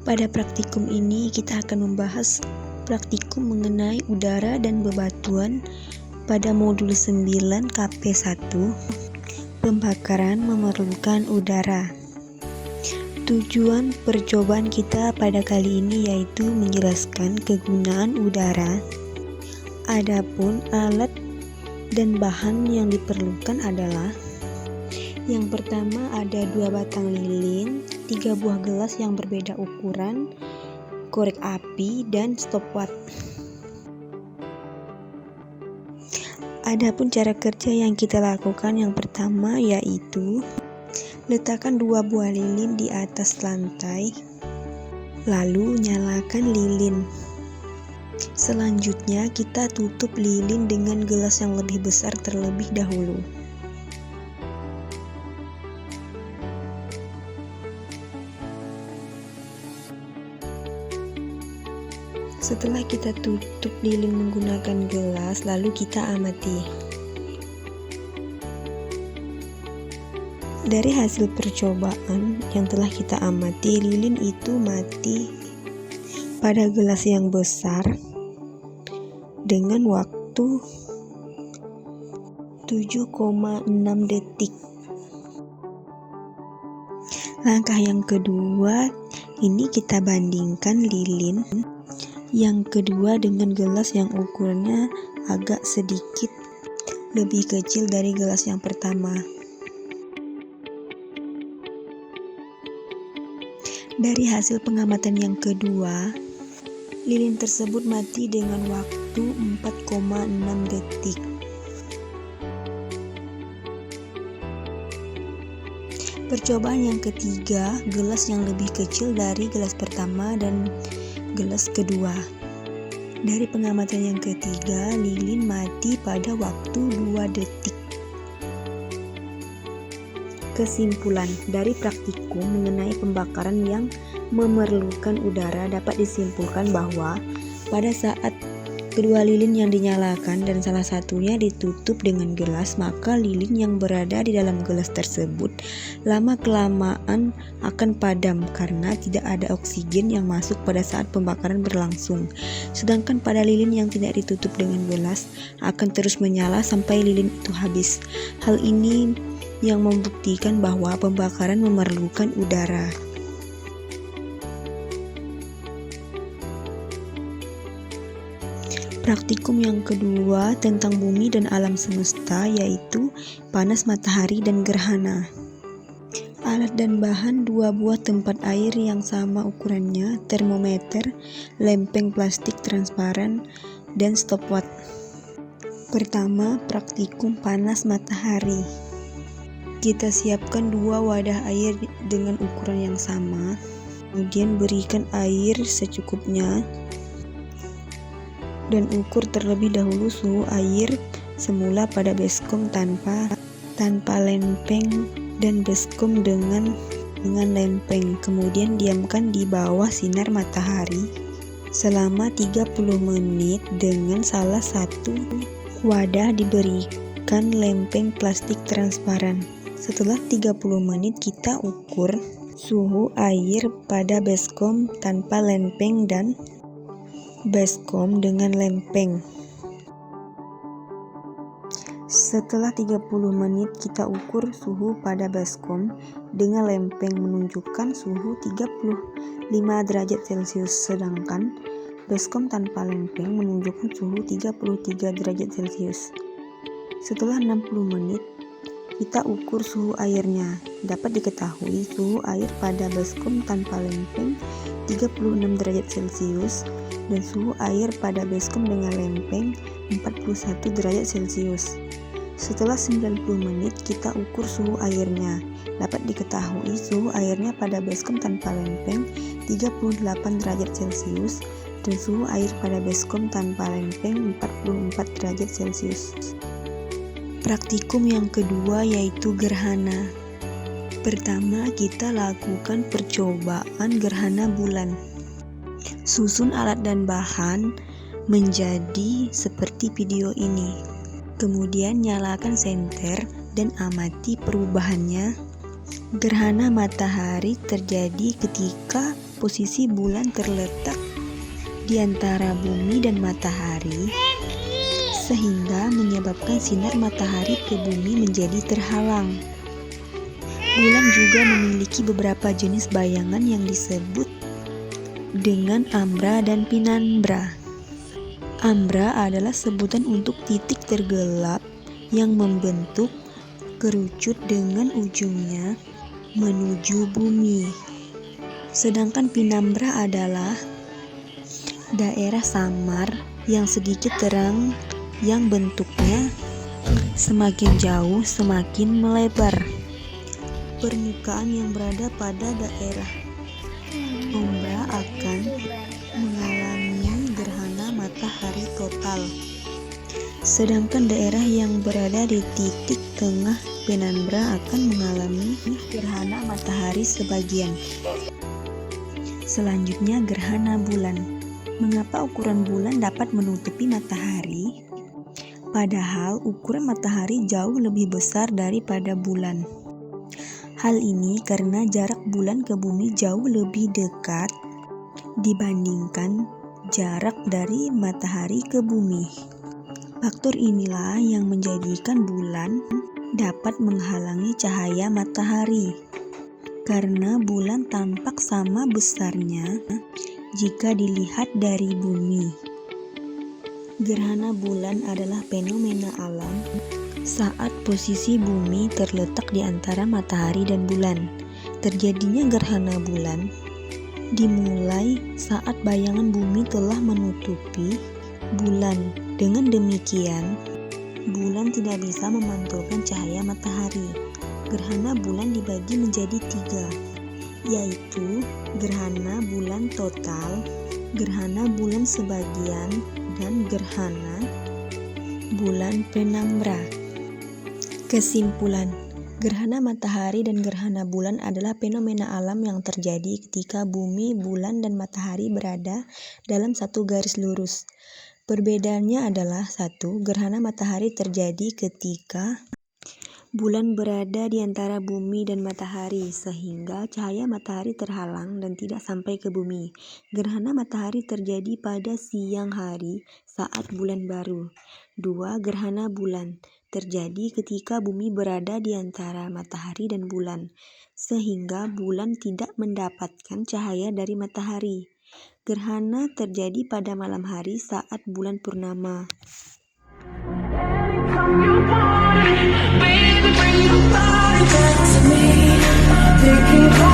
Pada praktikum ini kita akan membahas praktikum mengenai udara dan bebatuan pada modul 9 KP1. Pembakaran memerlukan udara. Tujuan percobaan kita pada kali ini yaitu menjelaskan kegunaan udara. Adapun alat dan bahan yang diperlukan adalah: yang pertama ada 2 batang lilin, 3 buah gelas yang berbeda ukuran, korek api, dan stopwatch. Adapun cara kerja yang kita lakukan yang pertama yaitu letakkan 2 buah lilin di atas lantai, lalu nyalakan lilin. Selanjutnya kita tutup lilin dengan gelas yang lebih besar terlebih dahulu. Setelah kita tutup lilin menggunakan gelas, lalu kita amati. Dari hasil percobaan yang telah kita amati, lilin itu mati pada gelas yang besar dengan waktu 7,6 detik. Langkah yang kedua, ini kita bandingkan lilin yang kedua dengan gelas yang ukurannya agak sedikit lebih kecil dari gelas yang pertama. Dari hasil pengamatan yang kedua, lilin tersebut mati dengan waktu 4,6 detik. Percobaan yang ketiga, gelas yang lebih kecil dari gelas pertama dan gelas kedua. Dari pengamatan yang ketiga, lilin mati pada waktu 2 detik. Kesimpulan dari praktikum mengenai pembakaran yang memerlukan udara dapat disimpulkan bahwa pada saat kedua lilin yang dinyalakan dan salah satunya ditutup dengan gelas, maka lilin yang berada di dalam gelas tersebut lama-kelamaan akan padam karena tidak ada oksigen yang masuk pada saat pembakaran berlangsung. Sedangkan pada lilin yang tidak ditutup dengan gelas akan terus menyala sampai lilin itu habis. Hal ini yang membuktikan bahwa pembakaran memerlukan udara. Praktikum yang kedua tentang bumi dan alam semesta yaitu panas matahari dan gerhana. Alat dan bahan 2 buah tempat air yang sama ukurannya, termometer, lempeng plastik transparan, dan stopwatch. Pertama, praktikum panas matahari. Kita siapkan 2 wadah air dengan ukuran yang sama, kemudian berikan air secukupnya dan ukur terlebih dahulu suhu air semula pada baskom tanpa lempeng dan baskom dengan lempeng. Kemudian diamkan di bawah sinar matahari selama 30 menit dengan salah satu wadah diberikan lempeng plastik transparan. Setelah 30 menit kita ukur suhu air pada baskom tanpa lempeng dan baskom dengan lempeng. Setelah 30 menit kita ukur suhu pada baskom dengan lempeng menunjukkan suhu 35 derajat Celcius, sedangkan baskom tanpa lempeng menunjukkan suhu 33 derajat Celcius. Setelah 60 menit kita ukur suhu airnya. Dapat diketahui suhu air pada baskom tanpa lempeng 36 derajat Celcius dan suhu air pada baskom dengan lempeng 41 derajat Celcius. Setelah 90 menit kita ukur suhu airnya. Dapat diketahui suhu airnya pada baskom tanpa lempeng 38 derajat Celcius dan suhu air pada baskom tanpa lempeng 44 derajat Celcius. Praktikum yang kedua yaitu gerhana. Pertama, kita lakukan percobaan gerhana bulan. Susun alat dan bahan menjadi seperti video ini. Kemudian nyalakan senter dan amati perubahannya. Gerhana matahari terjadi ketika posisi bulan terletak di antara bumi dan matahari, sehingga menyebabkan sinar matahari ke bumi menjadi terhalang. Bulan juga memiliki beberapa jenis bayangan yang disebut dengan ambra dan penumbra. Ambra adalah sebutan untuk titik tergelap yang membentuk kerucut dengan ujungnya menuju bumi. Sedangkan penumbra adalah daerah samar yang sedikit terang yang bentuknya semakin jauh semakin melebar. Permukaan yang berada pada daerah umbra akan mengalami gerhana matahari total. Sedangkan daerah yang berada di titik tengah penumbra akan mengalami gerhana matahari sebagian. Selanjutnya, gerhana bulan. Mengapa ukuran bulan dapat menutupi matahari? Padahal ukuran matahari jauh lebih besar daripada bulan. Hal ini karena jarak bulan ke bumi jauh lebih dekat dibandingkan jarak dari matahari ke bumi. Faktor inilah yang menjadikan bulan dapat menghalangi cahaya matahari, karena bulan tampak sama besarnya jika dilihat dari bumi. Gerhana bulan adalah fenomena alam saat posisi bumi terletak di antara matahari dan bulan. Terjadinya gerhana bulan dimulai saat bayangan bumi telah menutupi bulan. Dengan demikian, bulan tidak bisa memantulkan cahaya matahari. Gerhana bulan dibagi menjadi 3, yaitu gerhana bulan total, gerhana bulan sebagian, dan gerhana bulan penumbra. Kesimpulan, gerhana matahari dan gerhana bulan adalah fenomena alam yang terjadi ketika bumi, bulan, dan matahari berada dalam satu garis lurus. Perbedaannya adalah 1. Gerhana matahari terjadi ketika bulan berada di antara bumi dan matahari, sehingga cahaya matahari terhalang dan tidak sampai ke bumi. Gerhana matahari terjadi pada siang hari saat bulan baru. 2. Gerhana bulan terjadi ketika bumi berada di antara matahari dan bulan, sehingga bulan tidak mendapatkan cahaya dari matahari. Gerhana terjadi pada malam hari saat bulan purnama. Baby, bring your body back to me.